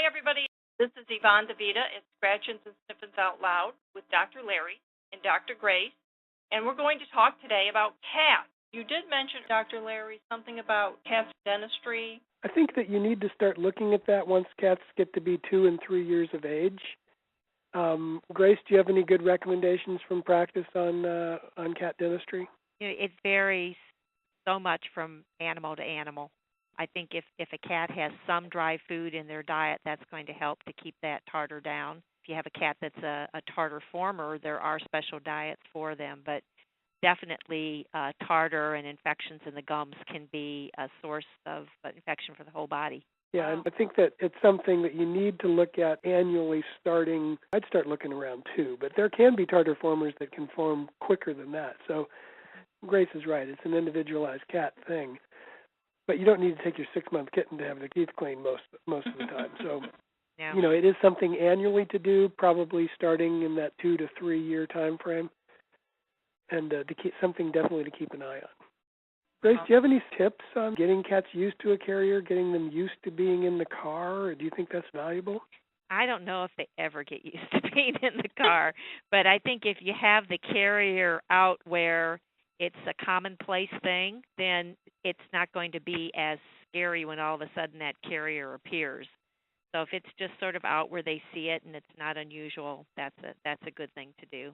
Hi, everybody. This is Yvonne DeVita. It's Scratchins and Sniffins Out Loud with Dr. Larry and Dr. Grace. And we're going to talk today about cats. You did mention, Dr. Larry, something about cats' dentistry. I think that you need to start looking at that once cats get to be 2 and 3 years of age. Grace, do you have any good recommendations from practice on cat dentistry? It varies so much from animal to animal. I think if a cat has some dry food in their diet, that's going to help to keep that tartar down. If you have a cat that's a tartar former, there are special diets for them, but definitely tartar and infections in the gums can be a source of infection for the whole body. Yeah, and I think that it's something that you need to look at annually starting. I'd start looking around 2, but there can be tartar formers that can form quicker than that. So Grace is right. It's an individualized cat thing. But you don't need to take your 6-month kitten to have their teeth cleaned most of the time. So, yeah. It is something annually to do, probably starting in that 2 to 3 year time frame, and to keep something definitely to keep an eye on. Grace, do you have any tips on getting cats used to a carrier, getting them used to being in the car, or do you think that's valuable? I don't know if they ever get used to being in the car, but I think if you have the carrier out where it's a commonplace thing, then it's not going to be as scary when all of a sudden that carrier appears. So if it's just sort of out where they see it and it's not unusual, that's a good thing to do.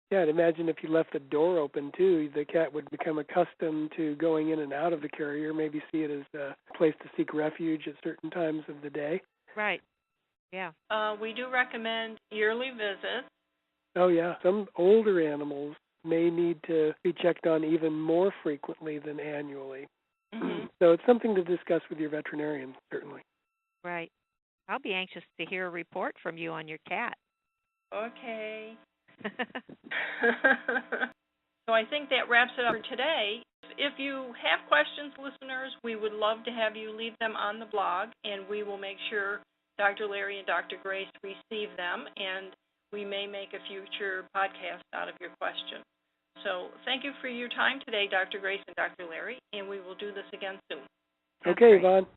Yeah, I'd imagine if you left the door open, too, the cat would become accustomed to going in and out of the carrier, maybe see it as a place to seek refuge at certain times of the day. Right, yeah. We do recommend yearly visits. Oh, yeah. Some older animals may need to be checked on even more frequently than annually. Mm-hmm. So it's something to discuss with your veterinarian, certainly. Right. I'll be anxious to hear a report from you on your cat. Okay. So I think that wraps it up for today. If you have questions, listeners, we would love to have you leave them on the blog, and we will make sure Dr. Larry and Dr. Grace receive them, and we may make a future podcast out of your question. So thank you for your time today, Dr. Grace and Dr. Larry, and we will do this again soon. Okay, Yvonne.